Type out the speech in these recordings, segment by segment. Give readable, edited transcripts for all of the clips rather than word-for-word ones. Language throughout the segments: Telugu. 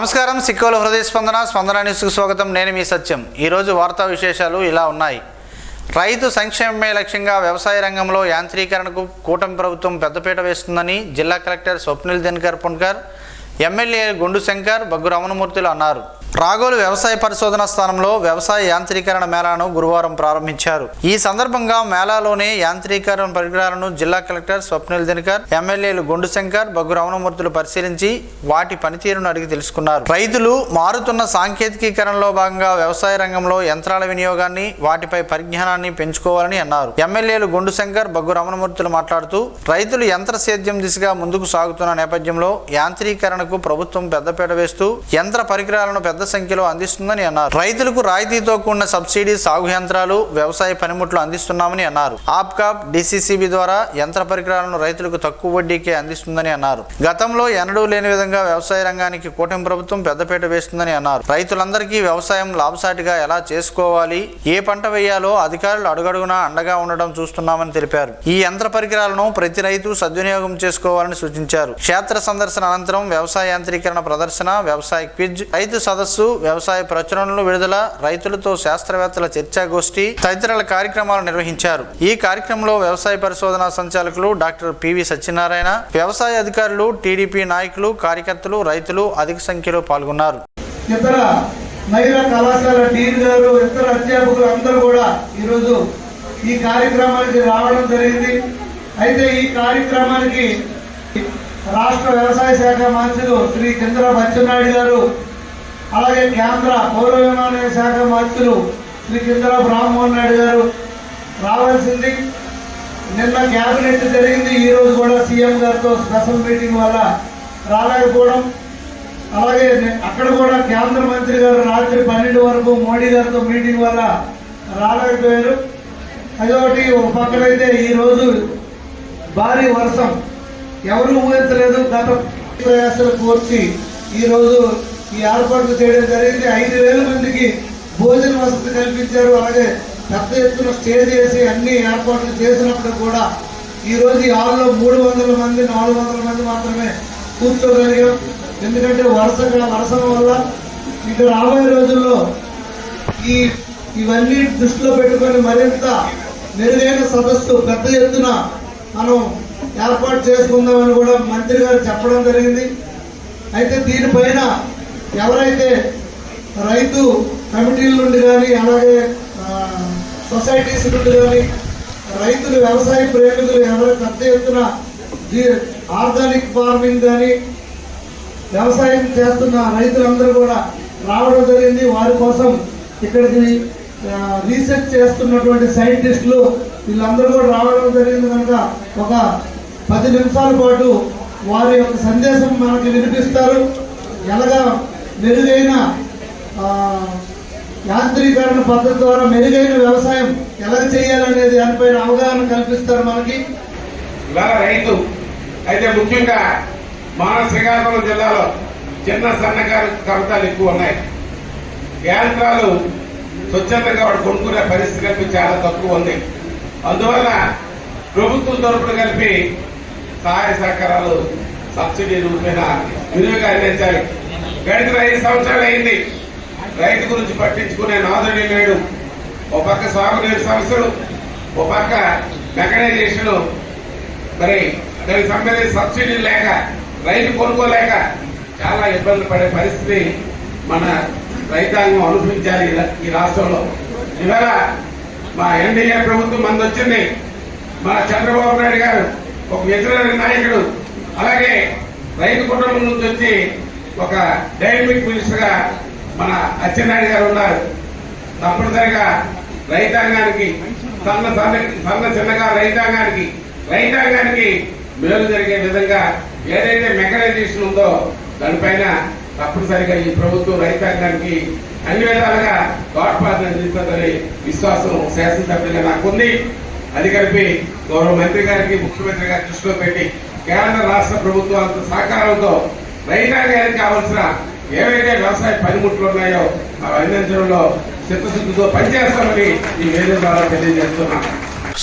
నమస్కారం. సిక్కోలు హృదయ స్పందన న్యూస్కు స్వాగతం. నేను మీ సత్యం. ఈరోజు వార్తా విశేషాలు ఇలా ఉన్నాయి. రైతు సంక్షేమమే లక్ష్యంగా వ్యవసాయ రంగంలో యాంత్రీకరణకు కూటమి ప్రభుత్వం పెద్దపీట వేస్తుందని జిల్లా కలెక్టర్ స్వప్నిల్ దినకర్ పున్కర్, ఎమ్మెల్యే గుండు శంకర్, బగ్గు రమణమూర్తులు అన్నారు. రాగోలు వ్యవసాయ పరిశోధన స్థానంలో వ్యవసాయ యాంత్రీకరణ మేళాను గురువారం ప్రారంభించారు. ఈ సందర్భంగా మేళాలోనే యాంత్రీకరణ పరికరాలను జిల్లా కలెక్టర్ స్వప్నిల్ దినకర్, ఎమ్మెల్యేలు గుండు శంకర్, బగ్గు రమణమూర్తులు పరిశీలించి వాటి పనితీరును అడిగి తెలుసుకున్నారు. రైతులు మారుతున్న సాంకేతికీకరణలో భాగంగా వ్యవసాయ రంగంలో యంత్రాల వినియోగాన్ని, వాటిపై పరిజ్ఞానాన్ని పెంచుకోవాలని అన్నారు. ఎమ్మెల్యేలు గుండు శంకర్, బగ్గు రమణమూర్తులు మాట్లాడుతూ రైతులు యంత్ర సేద్యం దిశగా ముందుకు సాగుతున్న నేపథ్యంలో యాంత్రీకరణకు ప్రభుత్వం పెద్దపీట వేస్తూ యంత్ర పరికరాలను పెద్ద సంఖ్యలో అందిస్తుందని అన్నారు. రైతులకు రాయితీతో కూడిన సబ్సిడీ సాగు యంత్రాలు, వ్యవసాయ పనిముట్లు అందిస్తున్నామని అన్నారు. ఆప్కాప్, డిసిసిబి ద్వారా యంత్ర పరికరాలను రైతులకు తక్కువ వడ్డీకే అందిస్తుందని అన్నారు. గతంలో ఎన్నడూ లేని విధంగా వ్యవసాయ రంగానికి కూటమి ప్రభుత్వం పెద్దపీట వేస్తుందని అన్నారు. రైతులందరికీ వ్యవసాయం లాభసాటిగా ఎలా చేసుకోవాలి, ఏ పంట వేయాలో అధికారులు అడుగడుగునా అండగా ఉండడం చూస్తున్నామని తెలిపారు. ఈ యంత్ర పరికరాలను ప్రతి రైతు సద్వినియోగం చేసుకోవాలని సూచించారు. క్షేత్ర సందర్శన అనంతరం వ్యవసాయ యాంత్రీకరణ ప్రదర్శన, వ్యవసాయ క్విజ్, రైతు సదస్సు, వ్యవసాయ ప్రచురణలు విడుదల, రైతులతో శాస్త్రవేత్తల చర్చాగోష్ఠి తదితర కార్యక్రమాలు నిర్వహించారు. ఈ కార్యక్రమంలో వ్యవసాయ పరిశోధన సంచాలకులు డాక్టర్ పివి సత్యనారాయణ, వ్యవసాయ అధికారులు, టీడీపీ నాయకులు, కార్యకర్తలు, రైతులు అధిక సంఖ్యలో పాల్గొన్నారు. ఇతర మహిళా కళాశాల డీన్ గారు, ఇతర అధ్యాపకులు అందరూ కూడా ఈరోజు ఈ కార్యక్రమానికి రావడం జరిగింది. అయితే ఈ కార్యక్రమానికి రాష్ట్ర వ్యవసాయ శాఖ మంత్రులు శ్రీ చంద్రబాబు అచ్చెన్నాయుడు గారు, అలాగే కేంద్ర పౌర విమానయాన శాఖ మంత్రులు శ్రీ చంద్రబాబు రామ్మోహన్ నాయుడు గారు రావాల్సింది. నిన్న క్యాబినెట్ జరిగింది. ఈరోజు కూడా సీఎం గారితో స్పెషల్ మీటింగ్ వల్ల రాలేకపోవడం, అలాగే అక్కడ కూడా కేంద్ర మంత్రి గారు రాత్రి 12 వరకు మోడీ గారితో మీటింగ్ వల్ల రాలేకపోయారు. అదొకటి. ఒక పక్కనైతే ఈరోజు భారీ వర్షం, ఎవరు ఊహించలేదు. గత ప్రయాసాలు కోర్చి ఈరోజు ఈ ఏర్పాట్లు చేయడం జరిగింది. 5,000 మందికి భోజన వసతి కల్పించారు. అలాగే పెద్ద ఎత్తున స్టేజ్ చేసి అన్ని ఏర్పాట్లు చేసినప్పుడు కూడా ఈరోజు ఈ హాల్లో 300 మంది, 400 మంది మాత్రమే కూర్చోగలిగాం. ఎందుకంటే వర్షం వల్ల ఇక రాబోయే రోజుల్లో ఇవన్నీ దృష్టిలో పెట్టుకొని మరింత మెరుగైన సదస్సు పెద్ద ఎత్తున మనం ఏర్పాటు చేసుకుందామని కూడా మంత్రి గారు చెప్పడం జరిగింది. అయితే దీనిపైన ఎవరైతే రైతు కమిటీల నుండి కానీ, అలాగే సొసైటీస్ నుండి కానీ, రైతులు, వ్యవసాయ ప్రేమికులు ఎవరైతే పెద్ద ఎత్తున ఆర్గానిక్ ఫార్మింగ్ కానీ వ్యవసాయం చేస్తున్న రైతులందరూ కూడా రావడం జరిగింది. వారి కోసం ఇక్కడికి రీసెర్చ్ చేస్తున్నటువంటి సైంటిస్టులు వీళ్ళందరూ కూడా రావడం జరిగింది. కనుక ఒక 10 నిమిషాల పాటు వారి యొక్క సందేశం మనకి వినిపిస్తారు. ఎలాగా మెరుగైన యాంత్రీకరణ పద్ధతి ద్వారా మెరుగైన వ్యవసాయం ఎలా చేయాలనేది దానిపైన అవగాహన కల్పిస్తారు మనకి. ఇవాళ రైతు అయితే ముఖ్యంగా మన శ్రీకాకుళం జిల్లాలో చిన్న సన్నకారు కవితలు ఎక్కువ ఉన్నాయి. యంత్రాలు స్వచ్ఛందంగా వాడు కొనుక్కునే పరిస్థితి కలిపి చాలా తక్కువ ఉంది. అందువల్ల ప్రభుత్వం తరపున కలిపి సహాయ సహకారాలు, సబ్సిడీ రూపేణ వినియోగం అందించాలి. గడిచిన 5 సంవత్సరాలు అయింది. రైతు గురించి పట్టించుకునే నాదుడి లేడు. ఒక పక్క సాగునీరు సమస్యలు, ఒక పక్క మెకనైజేషన్, మరి దానికి సంబంధించిన సబ్సిడీ లేక, రైతు కొనుక్కోలేక చాలా ఇబ్బందులు పడే పరిస్థితి మన రైతాంగం అనుభవించాలి ఈ రాష్ట్రంలో. ఇవాళ మా ఎన్డీఏ ప్రభుత్వం మంది వచ్చింది. మన చంద్రబాబు నాయుడు గారు ఒక వ్యతిరేక నాయకుడు, అలాగే రైతు కుటుంబం నుంచి వచ్చి ఒక డైనమిక్ మినిస్టర్ గా మన అచ్చెన్నాయుడు గారు ఉన్నారు. తప్పనిసరిగా రైతాంగానికి, సన్న చిన్నగా రైతాంగానికి మేలు జరిగే విధంగా ఏదైతే మెకనైజేషన్ ఉందో దానిపైన తప్పనిసరిగా ఈ ప్రభుత్వం రైతాంగానికి అన్ని విధాలుగా తోడ్పాటు అందిస్తుందని విశ్వాసం శాసనసభ్యులుగా నాకుంది. అది కలిపి గౌరవ మంత్రి గారికి, ముఖ్యమంత్రి గారి దృష్టిలో పెట్టి కేంద్ర రాష్ట్ర ప్రభుత్వాలతో సహకారంతో రైతాంగానికి కావాల్సిన ఏవైతే వ్యవసాయ పనిముట్లు ఉన్నాయో అవి అందించడంలో చిత్తశుద్ధితో పనిచేస్తామని ఈ వేదిక ద్వారా తెలియజేస్తున్నాం.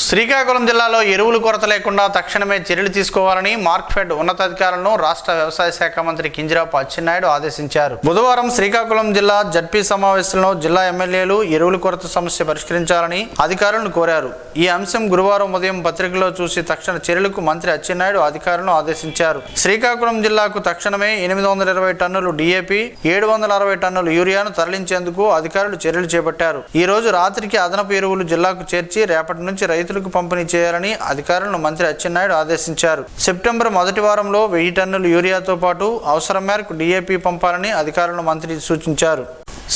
శ్రీకాకుళం జిల్లాలో ఎరువుల కొరత లేకుండా తక్షణమే చర్యలు తీసుకోవాలని మార్క్ఫెడ్ ఉన్నతాధికారులను రాష్ట్ర వ్యవసాయ శాఖ మంత్రి కింజరాపు అచ్చెన్నాయుడు ఆదేశించారు. బుధవారం శ్రీకాకుళం జిల్లా జడ్పీ సమావేశంలో జిల్లా ఎమ్మెల్యేలు ఎరువుల కొరత సమస్య పరిష్కరించాలని అధికారులను కోరారు. ఈ అంశం గురువారం ఉదయం పత్రికలో చూసి తక్షణ చర్యలకు మంత్రి అచ్చెన్నాయుడు అధికారులను ఆదేశించారు. శ్రీకాకుళం జిల్లాకు తక్షణమే 820 టన్నులు డిఏపి, 760 టన్నులు యూరియాను తరలించేందుకు అధికారులు చర్యలు చేపట్టారు. ఈ రోజు రాత్రికి అదనపు ఎరువులు జిల్లాకు చేర్చి రేపటి నుంచి రైతులకు పంపిణీ చేయాలని అధికారులను మంత్రి అచ్చెన్నాయుడు ఆదేశించారు. సెప్టెంబర్ మొదటి వారంలో 1000 టన్నులు యూరియాతో పాటు అవసరం మేరకు డిఏపి పంపాలని అధికారులను మంత్రి సూచించారు.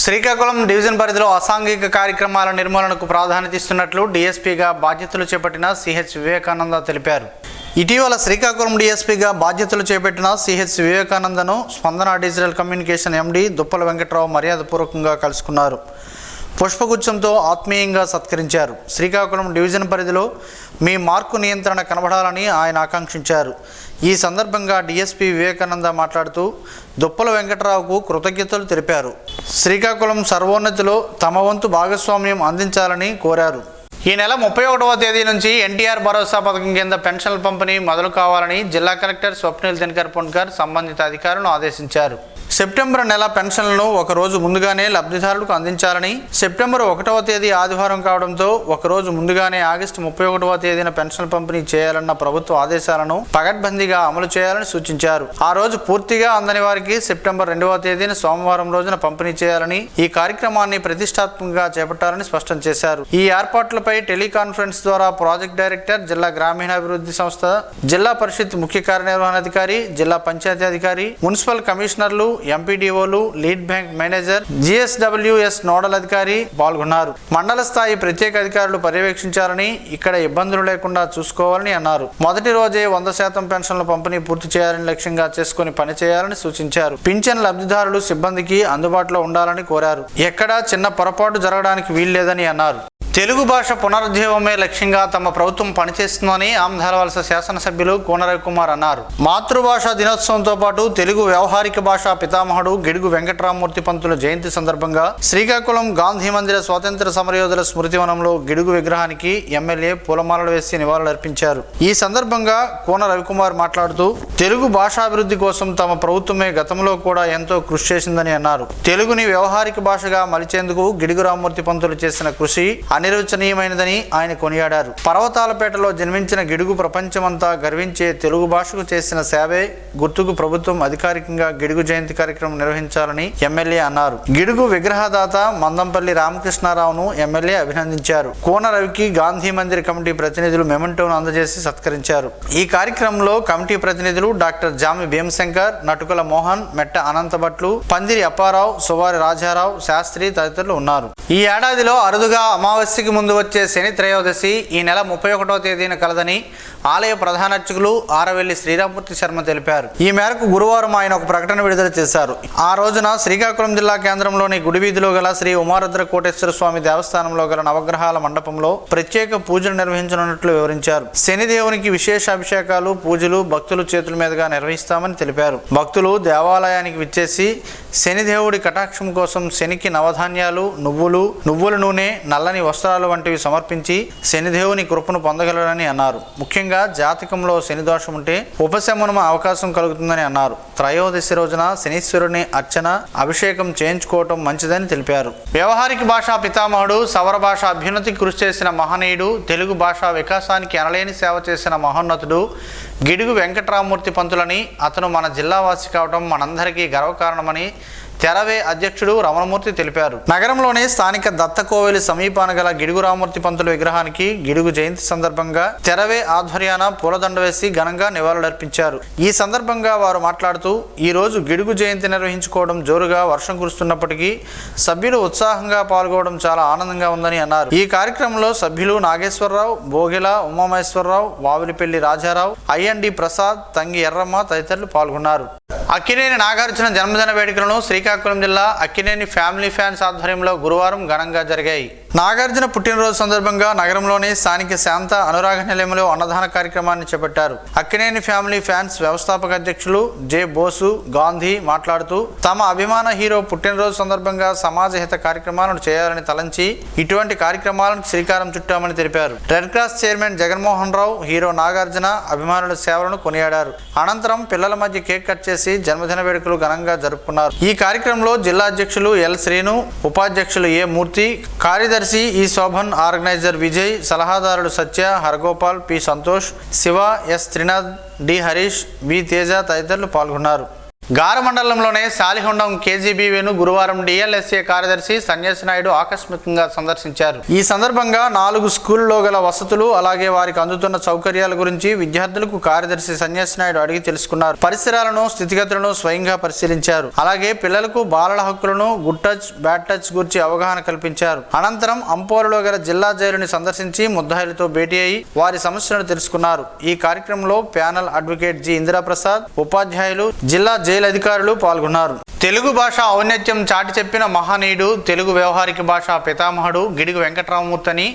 శ్రీకాకుళం డివిజన్ పరిధిలో అసాంఘిక కార్యక్రమాల నిర్మూలనకు ప్రాధాన్యత ఇస్తున్నట్లు డీఎస్పీగా బాధ్యతలు చేపట్టిన సిహెచ్ వివేకానంద తెలిపారు. ఇటీవల శ్రీకాకుళం డీఎస్పీగా బాధ్యతలు చేపట్టిన సిహెచ్ వివేకానందను స్పందన digital communication MD Duppala Venkatrao మర్యాదపూర్వకంగా కలుసుకున్నారు. పుష్పగుచ్చంతో ఆత్మీయంగా సత్కరించారు. శ్రీకాకుళం డివిజన్ పరిధిలో మీ మార్కు నియంత్రణ కనబడాలని ఆయన ఆకాంక్షించారు. ఈ సందర్భంగా డీఎస్పీ వివేకానంద మాట్లాడుతూ దుప్పల వెంకట్రావుకు కృతజ్ఞతలు తెలిపారు. శ్రీకాకుళం సర్వోన్నతిలో తమ వంతు భాగస్వామ్యం అందించాలని కోరారు. ఈ నెల 31వ తేదీ నుంచి ఎన్టీఆర్ భరోసా పథకం కింద పెన్షన్ల పంపిణీ మొదలు కావాలని జిల్లా కలెక్టర్ స్వప్నిల్ దినకర్ పొన్కర్ సంబంధిత అధికారులను ఆదేశించారు. సెప్టెంబర్ నెల పెన్షన్లను ఒకరోజు ముందుగానే లబ్ధిదారులకు అందించాలని, సెప్టెంబర్ 1వ తేదీ ఆదివారం కావడంతో ఒకరోజు ముందుగానే ఆగస్టు 31వ తేదీన పెన్షన్ పంపిణీ చేయాలన్న ప్రభుత్వ ఆదేశాలను పకడ్బందీగా అమలు చేయాలని సూచించారు. ఆ రోజు పూర్తిగా అందని వారికి సెప్టెంబర్ 2వ తేదీన సోమవారం రోజున పంపిణీ చేయాలని, ఈ కార్యక్రమాన్ని ప్రతిష్టాత్మకంగా చేపట్టాలని స్పష్టం చేశారు. ఈ ఏర్పాట్లపై టెలికాన్ఫరెన్స్ ద్వారా ప్రాజెక్ట్ డైరెక్టర్, జిల్లా గ్రామీణాభివృద్ధి సంస్థ, జిల్లా పరిషత్ ముఖ్య కార్యనిర్వహణాధికారి, జిల్లా పంచాయతీ అధికారి, మున్సిపల్ కమిషనర్లు, ఎంపీడీఓలు, lead bank manager, GSWS nodal అధికారి పాల్గొన్నారు. మండల స్థాయి ప్రత్యేక అధికారులు పర్యవేక్షించాలని, ఇక్కడ ఇబ్బందులు లేకుండా చూసుకోవాలని అన్నారు. మొదటి రోజే 100% పెన్షన్ల పంపిణీ పూర్తి చేయాలని లక్ష్యంగా చేసుకుని పనిచేయాలని సూచించారు. పింఛన్ లబ్ధిదారులు సిబ్బందికి అందుబాటులో ఉండాలని కోరారు. ఎక్కడా చిన్న పొరపాటు జరగడానికి వీల్లేదని అన్నారు. తెలుగు భాష పునరుజ్జీవమే లక్ష్యంగా తమ ప్రభుత్వం పనిచేస్తుందని ఆమదాలవలస శాసనసభ్యులు కోన రవికుమార్ అన్నారు. మాతృభాషా దినోత్సవంతో పాటు తెలుగు వ్యవహారిక భాషా పితామహుడు గిడుగు వెంకటరామమూర్తి పంతుల జయంతి సందర్భంగా శ్రీకాకుళం గాంధీ మందిర స్వాతంత్ర సమరయోధుల స్మృతివనంలో గిడుగు విగ్రహానికి ఎమ్మెల్యే పూలమాలలు వేసి నివాళులర్పించారు. ఈ సందర్భంగా కోన రవికుమార్ మాట్లాడుతూ తెలుగు భాషాభివృద్ధి కోసం తమ ప్రభుత్వమే గతంలో కూడా ఎంతో కృషి చేసిందని అన్నారు. తెలుగుని వ్యవహారిక భాషగా మలిచేందుకు గిడుగు రామమూర్తి పంతులు చేసిన కృషి అనిర్వచనీయమైనదని ఆయన కొనియాడారు. పర్వతాలపేటలో జన్మించిన గిడుగు ప్రపంచమంతా గర్వించే తెలుగు భాషకు చేసిన సేవే గుర్తుకు ప్రభుత్వం అధికారికంగా గిడుగు జయంతి కార్యక్రమం నిర్వహించాలని ఎమ్మెల్యే అన్నారు. గిడుగు విగ్రహదాత మందంపల్లి రామకృష్ణారావును ఎమ్మెల్యే అభినందించారు. కోన రవికి గాంధీ మందిర్ కమిటీ ప్రతినిధులు మెమెంటోను అందజేసి సత్కరించారు. ఈ కార్యక్రమంలో కమిటీ ప్రతినిధులు డాక్టర్ జామి భీమశంకర్, నటుకల మోహన్, మెట్ట అనంతభట్లు, పందిరి అప్పారావు, సువారి రాజారావు శాస్త్రి తదితరులు ఉన్నారు. ఈ ఏడాదిలో అరుదుగా అమావాస్యకి ముందు వచ్చే శని త్రయోదశి ఈ నెల 31వ తేదీన కలదని ఆలయ ప్రధాన అర్చకులు ఆరవెల్లి శ్రీరామూర్తి శర్మ తెలిపారు. ఈ మేరకు గురువారం ఆయన ఒక ప్రకటన విడుదల చేశారు. ఆ రోజున శ్రీకాకుళం జిల్లా కేంద్రంలోని గుడి వీధిలో గల శ్రీ ఉమారుద్ర కోటేశ్వర స్వామి దేవస్థానంలో గల నవగ్రహాల మండపంలో ప్రత్యేక పూజలు నిర్వహించనున్నట్లు వివరించారు. శనిదేవునికి విశేష అభిషేకాలు, పూజలు భక్తుల చేతుల మీదుగా నిర్వహిస్తామని తెలిపారు. భక్తులు దేవాలయానికి విచ్చేసి శనిదేవుడి కటాక్షం కోసం శనికి నవధాన్యాలు, నువ్వుల నూనె, నల్లని వస్త్రాలు వంటివి సమర్పించి శనిదేవుని కృపను పొందగలరని అన్నారు. ముఖ్యంగా జాతకంలో శని దోషం ఉంటే ఉపశమనం అవకాశం కలుగుతుందని అన్నారు. త్రయోదశి రోజున శనీశ్వరుని అర్చన, అభిషేకం చేయించుకోవటం మంచిదని తెలిపారు. వ్యవహారిక భాషా పితామహుడు, సవర భాష అభ్యున్నతికి కృషి చేసిన మహనీయుడు, తెలుగు భాషా వికాసానికి ఎనలేని సేవ చేసిన మహోన్నతుడు గిడుగు వెంకటరామమూర్తి పంతులని, అతను మన జిల్లావాసి కావడం మనందరికీ గర్వకారణమని తెరవే అధ్యక్షుడు రమణమూర్తి తెలిపారు. నగరంలోని స్థానిక దత్తకోవెలి సమీపాన గల గిడుగు రామమూర్తి పంతుల విగ్రహానికి గిడుగు జయంతి సందర్భంగా తెరవే ఆధ్వర్యాన పూలదండ వేసి ఘనంగా నివాళులర్పించారు. ఈ సందర్భంగా వారు మాట్లాడుతూ ఈ రోజు గిడుగు జయంతి నిర్వహించుకోవడం జోరుగా వర్షం కురుస్తున్నప్పటికీ సభ్యులు ఉత్సాహంగా పాల్గొనడం చాలా ఆనందంగా ఉందని అన్నారు. ఈ కార్యక్రమంలో సభ్యులు నాగేశ్వరరావు, భోగిల ఉమామహేశ్వరరావు, వావిలిపల్లి రాజారావు, ఐఎన్డి ప్రసాద్, తంగి ఎర్రమ్మ తదితరులు పాల్గొన్నారు. అక్కినేని నాగార్జున జన్మదిన వేడుకలను శ్రీకాకుళం జిల్లా అక్కినేని ఫ్యామిలీ ఫ్యాన్స్ ఆధ్వర్యంలో గురువారం ఘనంగా జరిగాయి. నాగార్జున పుట్టినరోజు సందర్భంగా నగరంలోని స్థానిక శాంత అనురాగ నిలయంలో అన్నదాన కార్యక్రమాన్ని చేపట్టారు. అక్కినేని ఫ్యామిలీ ఫ్యాన్స్ వ్యవస్థాపక అధ్యక్షులు జె బోసు గాంధీ మాట్లాడుతూ తమ అభిమాన హీరో పుట్టినరోజు సందర్భంగా సమాజ హిత కార్యక్రమాలను చేయాలని తలంచి ఇటువంటి కార్యక్రమాలను శ్రీకారం చుట్టామని తెలిపారు. Red cross chairman Jaganmohan Rao hero Nagarjuna అభిమానుల సేవలను కొనియాడారు. అనంతరం పిల్లల మధ్య కేక్ కట్ చేసి జన్మదిన వేడుకలు ఘనంగా జరుపుకున్నారు. ఈ కార్యక్రమంలో జిల్లా అధ్యక్షులు ఎల్ శ్రీను, ఉపాధ్యక్షులు ఏ మూర్తి, కార్యదర్శి ఈ శోభన్, ఆర్గనైజర్ విజయ్, సలహాదారులు Satya, Haragopal, P Santosh, Shiva, S Trinath, D Harish, B Teja తదితరులు పాల్గొన్నారు. గార మండలంలోనే సాలిహొండం కేజీబీ వేణు గురువారం డిఎల్ఎస్ఏ కార్యదర్శి సన్యాసి నాయుడు ఆకస్మికంగా సందర్శించారు. ఈ సందర్భంగా 4 స్కూల్లో గల వసతులు అలాగే వారికి అందుతున్న సౌకర్యాల గురించి విద్యార్థులకు కార్యదర్శి సన్యాసి నాయుడు అడిగి తెలుసుకున్నారు. పరిసరాలను, స్థితిగతులను స్వయంగా పరిశీలించారు. అలాగే పిల్లలకు బాలల హక్కులను, గుడ్ టచ్, బ్యాడ్ టచ్ గురించి అవగాహన కల్పించారు. అనంతరం అంపోలులో గల జిల్లా జైలుని సందర్శించి ముద్దాయిలతో భేటీ అయి వారి సమస్యలను తెలుసుకున్నారు. ఈ కార్యక్రమంలో ప్యానల్ అడ్వకేట్ జి ఇందిరాప్రసాద్, ఉపాధ్యాయులు, జిల్లా జైలు అధికారులు పాల్గొన్నారు. తెలుగు భాష ఔన్నత్యం చాటి చెప్పిన మహనీయుడు, తెలుగు వ్యవహారిక భాష పితామహుడు గిడుగు వెంకటరామమూర్తి అని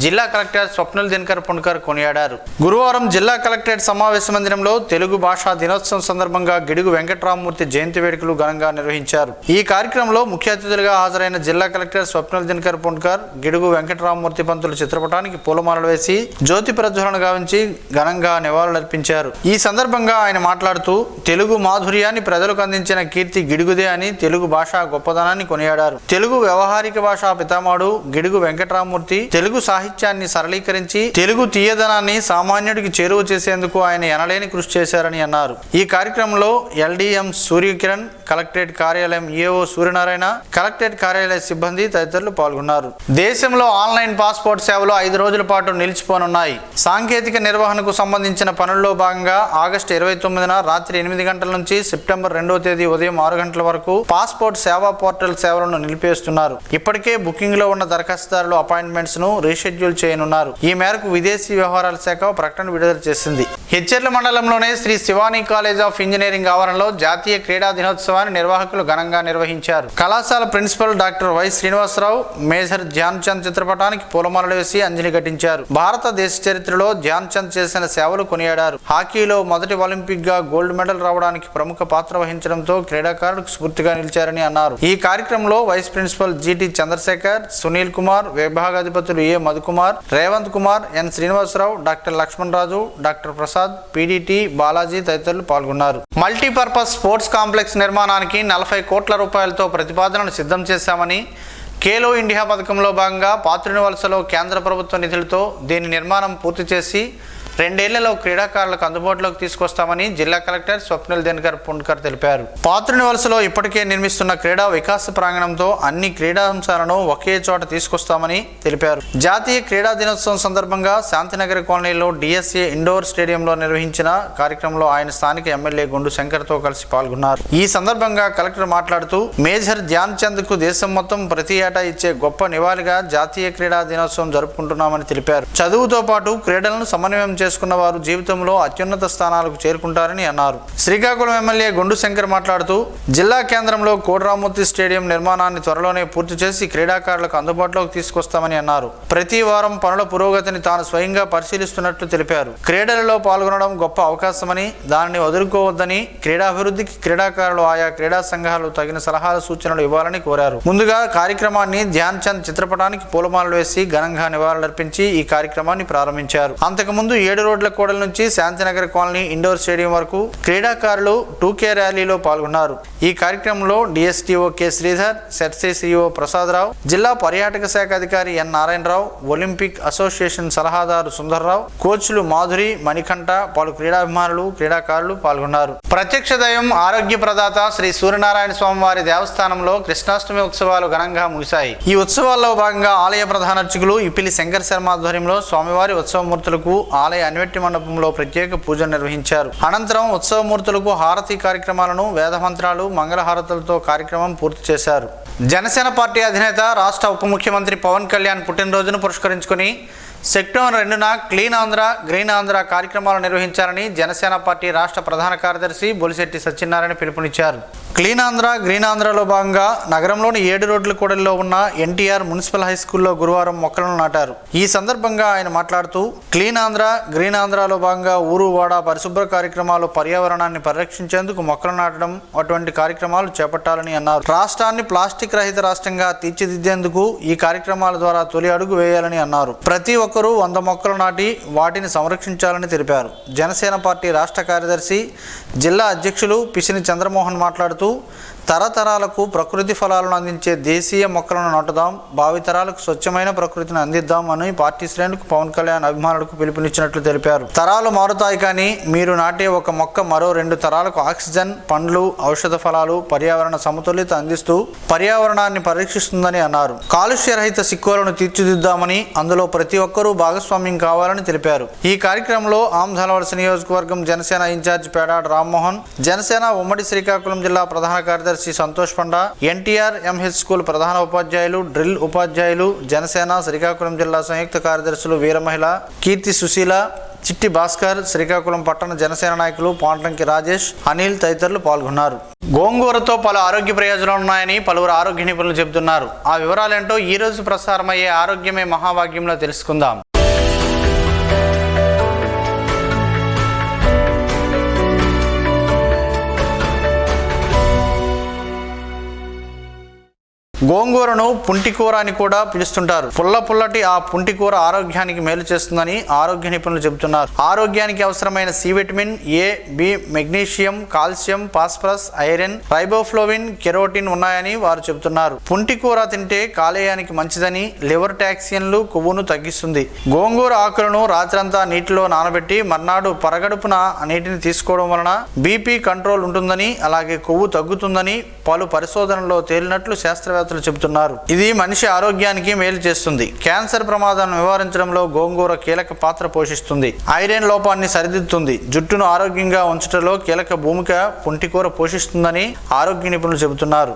జిల్లా కలెక్టర్ స్వప్నిల్ దినకర్ పుణ్కర్ కొనియాడారు. గురువారం జిల్లా కలెక్టరేట్ సమావేశ మందిరంలో తెలుగు భాషా దినోత్సవం సందర్భంగా గిడుగు వెంకటరామమూర్తి జయంతి వేడుకలు ఘనంగా నిర్వహించారు. ఈ కార్యక్రమంలో ముఖ్య అతిథులుగా హాజరైన జిల్లా కలెక్టర్ స్వప్నిల్ దినకర్ పుణ్కర్ గిడుగు వెంకటరామమూర్తి పంతుల చిత్రపటానికి పూలమాలలు వేసి జ్యోతి ప్రజ్వలన గావించి ఘనంగా నివాళులర్పించారు. ఈ సందర్భంగా ఆయన మాట్లాడుతూ తెలుగు మాధుర్యాన్ని ప్రజలకు అందించిన కీర్తి గిడుగుదే అని తెలుగు భాష గొప్పదనాన్ని కొనియాడారు. తెలుగు వ్యవహారిక భాషా పితామహుడు గిడుగు వెంకటరామమూర్తి తెలుగు సాహిత్యాన్ని సరళీకరించి తెలుగు తీయదనాన్ని సామాన్యుడికి చేరువ చేసేందుకు ఆయన ఎనలేని కృషి చేశారని అన్నారు. ఈ కార్యక్రమంలో ఎల్డీఎం సూర్యకిరణ్, కలెక్టరేట్ కార్యాలయం ఏఓ సూర్యనారాయణ, కలెక్టరేట్ కార్యాలయ సిబ్బంది తదితరులు పాల్గొన్నారు. దేశంలో ఆన్లైన్ పాస్పోర్ట్ సేవలు 5 రోజుల పాటు నిలిచిపోనున్నాయి. సాంకేతిక నిర్వహణకు సంబంధించిన పనుల్లో భాగంగా ఆగస్టు 29న రాత్రి 8 గంటల నుంచి సెప్టెంబర్ 2వ తేదీ ఉదయం 6 గంటల వరకు పాస్పోర్ట్ సేవా పోర్టల్ సేవలను నిలిపేస్తున్నారు. ఇప్పటికే బుకింగ్ లో ఉన్న దరఖాస్తుదారులు అపాయింట్మెంట్స్ ను రీషెడ్యూల్ చేయనున్నారు. ఈ మేరకు విదేశీ వ్యవహారాల శాఖ ప్రకటన విడుదల చేసింది. హెచ్చెర్ల మండలంలోనే Shri Shivani college of engineering ఆవరణలో జాతీయ క్రీడా దినోత్సవాన్ని నిర్వాహకులు ఘనంగా నిర్వహించారు. కళాశాల principal doctor Y Srinivasarao major Dhyan Chand చిత్రపటానికి పూలమాలలు వేసి అంజలి ఘటించారు. భారతదేశ చరిత్రలో ధ్యాన్ చంద్ చేసిన సేవలు కొనియాడారు. హాకీలో మొదటి ఒలింపిక్ గా గోల్డ్ మెడల్ రావడానికి ప్రముఖ పాత్ర వహించడంతో క్రీడాకారులకు స్ఫూర్తిగా నిలిచారని అన్నారు. ఈ కార్యక్రమంలో vice principal GT Chandrasekhar, Sunil Kumar, విభాగాధిపతులు A Madhukumar, Revanth Kumar, N Srinivasarao, doctor Lakshman Raju, doctor Prasad, PDT Balaji తదితరులు పాల్గొన్నారు. మల్టీపర్పస్ స్పోర్ట్స్ కాంప్లెక్స్ నిర్మాణానికి 40 కోట్ల రూపాయలతో ప్రతిపాదనను సిద్ధం చేశామని, ఖేలో ఇండియా పథకంలో భాగంగా పాత్రుని వలసలో కేంద్ర ప్రభుత్వ నిధులతో దీని నిర్మాణం పూర్తి చేసి 2 ఏళ్లలో క్రీడాకారులకు అందుబాటులోకి తీసుకొస్తామని జిల్లా కలెక్టర్ స్వప్నిల్ దినకర్ పుణ్కర్ తెలిపారు. పాత్రుని వలసలో ఇప్పటికే నిర్మిస్తున్న క్రీడా వికాస ప్రాంగణంతో అన్ని క్రీడా అంశాలను ఒకే చోట తీసుకొస్తామని తెలిపారు. జాతీయ క్రీడా దినోత్సవం సందర్భంగా శాంతినగర్ కాలనీలో డిఎస్ఏ ఇండోర్ స్టేడియంలో నిర్వహించిన కార్యక్రమంలో ఆయన స్థానిక ఎమ్మెల్యే గుండు శంకర్తో కలిసి పాల్గొన్నారు. ఈ సందర్భంగా కలెక్టర్ మాట్లాడుతూ మేజర్ ధ్యాన్ చంద్ కు దేశం మొత్తం ప్రతి ఏటా ఇచ్చే గొప్ప నివాళిగా జాతీయ క్రీడా దినోత్సవం జరుపుకుంటున్నామని తెలిపారు. చదువుతో పాటు క్రీడలను సమన్వయం చేసుకున్న వారు జీవితంలో అత్యున్నత స్థానాలకు చేరుకుంటారని అన్నారు. శ్రీకాకుళం ఎమ్మెల్యే గుండు శంకర్ మాట్లాడుతూ జిల్లా కేంద్రంలో కోటరామూర్తి స్టేడియం నిర్మాణాన్ని త్వరలోనే పూర్తి చేసి క్రీడాకారులకు అందుబాటులోకి తీసుకొస్తామని అన్నారు. ప్రతి వారం పనుల పురోగతిని తాను స్వయంగా పరిశీలిస్తున్నట్లు తెలిపారు. క్రీడలలో పాల్గొనడం గొప్ప అవకాశమని, దానిని వదులుకోవద్దని, క్రీడాభివృద్ధికి క్రీడాకారులు ఆయా క్రీడా సంఘాలు తగిన సలహాలు సూచనలు ఇవ్వాలని కోరారు. ముందుగా కార్యక్రమాన్ని ధ్యాన్ చంద్ చిత్రపటానికి పూలమాలలు వేసి ఘనంగా నివాళులర్పించి ఈ కార్యక్రమాన్ని ప్రారంభించారు. అంతకుముందు 7 రోడ్ల కూడల నుంచి శాంతినగర్ కాలనీ ఇండోర్ స్టేడియం వరకు క్రీడాకారులు 2K ర్యాలీలో పాల్గొన్నారు. ఈ కార్యక్రమంలో డిఎస్టీఓ కె శ్రీధర్, సెట్సీ సిఇఓ ప్రసాదరావు, జిల్లా పర్యాటక శాఖ అధికారి ఎన్ నారాయణరావు, ఒలింపిక్ అసోసియేషన్ సలహాదారు సుందర్రావు, కోచ్లు మాధురి, మణికంఠ, పలు క్రీడాభిమానులు, క్రీడాకారులు పాల్గొన్నారు. ప్రత్యక్ష దైవం ఆరోగ్య ప్రదాత శ్రీ సూర్యనారాయణ స్వామివారి దేవస్థానంలో కృష్ణాష్టమి ఉత్సవాలు ఘనంగా ముగిశాయి. ఈ ఉత్సవాల్లో భాగంగా ఆలయ ప్రధాన అర్చకులు ఇపిలి శంకర్ శర్మ ఆధ్వర్యంలో స్వామివారి ఉత్సవమూర్తులకు ఆలయ అన్వెట్టి మండపంలో ప్రత్యేక పూజలు నిర్వహించారు. అనంతరం ఉత్సవమూర్తులకు హారతి కార్యక్రమాలను వేదమంత్రాలు, మంగళహారతులతో కార్యక్రమం పూర్తి చేశారు. జనసేన పార్టీ అధినేత రాష్ట్ర ఉప ముఖ్యమంత్రి పవన్ కళ్యాణ్ పుట్టినరోజును పురస్కరించుకుని సెప్టెంబర్ 2న క్లీన్ ఆంధ్ర గ్రీన్ ఆంధ్ర కార్యక్రమాలు నిర్వహించాలని జనసేన పార్టీ రాష్ట్ర ప్రధాన కార్యదర్శి బొలిశెట్టి సత్యనారాయణ పిలుపునిచ్చారు. క్లీన్ ఆంధ్ర గ్రీన్ ఆంధ్రలో భాగంగా నగరంలోని 7 రోడ్ల కూడలిలో ఉన్న ఎన్టీఆర్ మున్సిపల్ హై స్కూల్లో గురువారం మొక్కలను నాటారు. ఈ సందర్భంగా ఆయన మాట్లాడుతూ క్లీన్ ఆంధ్ర గ్రీన్ ఆంధ్రలో భాగంగా ఊరు వాడ పరిశుభ్ర కార్యక్రమాలు, పర్యావరణాన్ని పరిరక్షించేందుకు మొక్కలు నాటడం అటువంటి కార్యక్రమాలు చేపట్టాలని అన్నారు. రాష్ట్రాన్ని ప్లాస్టిక్ రహిత రాష్ట్రంగా తీర్చిదిద్దేందుకు ఈ కార్యక్రమాల ద్వారా తొలి అడుగు వేయాలని అన్నారు. ప్రతి ఒక్కరూ 100 మొక్కలు నాటి వాటిని సంరక్షించాలని తెలిపారు. జనసేన పార్టీ రాష్ట్ర కార్యదర్శి జిల్లా అధ్యక్షులు పిసిని చంద్రమోహన్ మాట్లాడుతూ తరతరాలకు ప్రకృతి ఫలాలను అందించే దేశీయ మొక్కలను నాటుదాం, భావితరాలకు స్వచ్ఛమైన ప్రకృతిని అందిద్దాం అని పార్టీ శ్రేణులకు పవన్ కళ్యాణ్ అభిమానులకు పిలుపునిచ్చినట్లు తెలిపారు. తరాలు మారుతాయి కానీ మీరు నాటే ఒక మొక్క మరో 2 తరాలకు ఆక్సిజన్, పండ్లు, ఔషధ ఫలాలు, పర్యావరణ సమతుల్యత అందిస్తూ పర్యావరణాన్ని పరీక్షిస్తుందని అన్నారు. కాలుష్య రహిత సిక్కులను తీర్చిదిద్దామని, అందులో ప్రతి ఒక్కరూ భాగస్వామ్యం కావాలని తెలిపారు. ఈ కార్యక్రమంలో ఆమ్దాలవలస నియోజకవర్గం జనసేన ఇన్ఛార్జ్ పేడాడ రామ్మోహన్, జనసేన ఉమ్మడి శ్రీకాకుళం జిల్లా ప్రధాన కార్యదర్శి సంతోష్ పండా, ఎన్టీఆర్ ఎంహెచ్ స్కూల్ ప్రధాన ఉపాధ్యాయులు, డ్రిల్ ఉపాధ్యాయులు, జనసేన శ్రీకాకుళం జిల్లా సంయుక్త కార్యదర్శులు వీరమహిళ, కీర్తి సుశీల, చిట్టి భాస్కర్, శ్రీకాకుళం పట్టణ జనసేన నాయకులు పాండ్రంకి రాజేష్, అనిల్ తదితరులు పాల్గొన్నారు. గోంగూరతో పలు ఆరోగ్య ప్రయోజనాలు ఉన్నాయని పలువురు ఆరోగ్య నిపుణులు చెబుతున్నారు. ఆ వివరాలేంటో ఈ రోజు ప్రసారమయ్యే ఆరోగ్యమే మహాభాగ్యంలో తెలుసుకుందాం. గోంగూరను పుంటికూర అని కూడా పిలుస్తుంటారు. పుల్లటి ఆ పుంటికూర ఆరోగ్యానికి మేలు చేస్తుందని ఆరోగ్య నిపుణులు చెబుతున్నారు. ఆరోగ్యానికి అవసరమైన C vitamin, A, B, magnesium, calcium, phosphorus, iron, riboflavin, carotene ఉన్నాయని వారు చెబుతున్నారు. పుంటికూర తింటే కాలేయానికి మంచిదని, లివర్ టాక్సిన్లు, కొవ్వును తగ్గిస్తుంది. గోంగూర ఆకులను రాత్రంతా నీటిలో నానబెట్టి మర్నాడు పరగడుపున నీటిని తీసుకోవడం వలన బీపీ కంట్రోల్ ఉంటుందని, అలాగే కొవ్వు తగ్గుతుందని పలు పరిశోధనల్లో తేలినట్లు శాస్త్రవేత్తలు చెబుతున్నారు. ఇది మనిషి ఆరోగ్యానికి మేలు చేస్తుంది. క్యాన్సర్ ప్రమాదాలను నివారించడంలో గోంగూర కీలక పాత్ర పోషిస్తుంది. ఐరన్ లోపాన్ని సరిదిద్దుతుంది. జుట్టును ఆరోగ్యంగా ఉంచడంలో కీలక భూమిక పుంటికూర పోషిస్తుందని ఆరోగ్య నిపుణులు చెబుతున్నారు.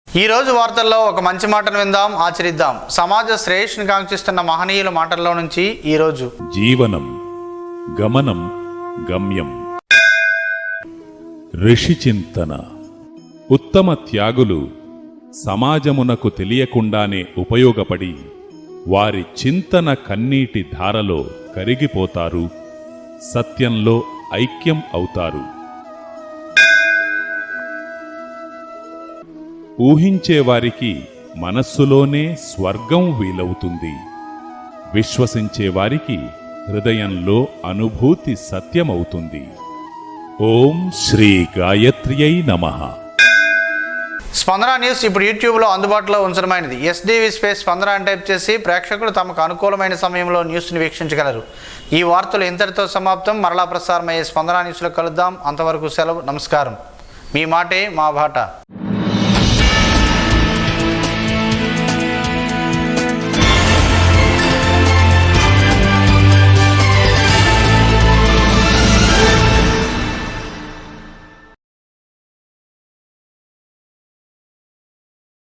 ఈ రోజు వార్తల్లో ఒక మంచి మాటను విందాం, ఆచరిద్దాం. సమాజ శ్రేయస్సును కాంక్షిస్తున్న మహనీయుల మాటల్లో నుంచి ఈ రోజు. జీవనం గమనం గమ్యం. ఋషి చింతన. ఉత్తమ త్యాగులు సమాజమునకు తెలియకుండానే ఉపయోగపడి వారి చింతన కన్నీటి ధారలో కరిగిపోతారు, సత్యంలో ఐక్యం అవుతారు. ఊహించేవారికి మనస్సులోనే స్వర్గం వీలవుతుంది. విశ్వసించేవారికి హృదయంలో అనుభూతి సత్యమవుతుంది. ఓం శ్రీ గాయత్ర్యై నమః. స్పందన న్యూస్ ఇప్పుడు యూట్యూబ్లో అందుబాటులో ఉంచడమైనది. ఎస్డివి స్పేస్ స్పందన అని టైప్ చేసి ప్రేక్షకులు తమకు అనుకూలమైన సమయంలో న్యూస్ని వీక్షించగలరు. ఈ వార్తలు ఇంతటితో సమాప్తం. మరలా ప్రసారమయ్యే స్పందన న్యూస్లో కలుద్దాం. అంతవరకు సెలవు. నమస్కారం. మీ మాటే మా బాట.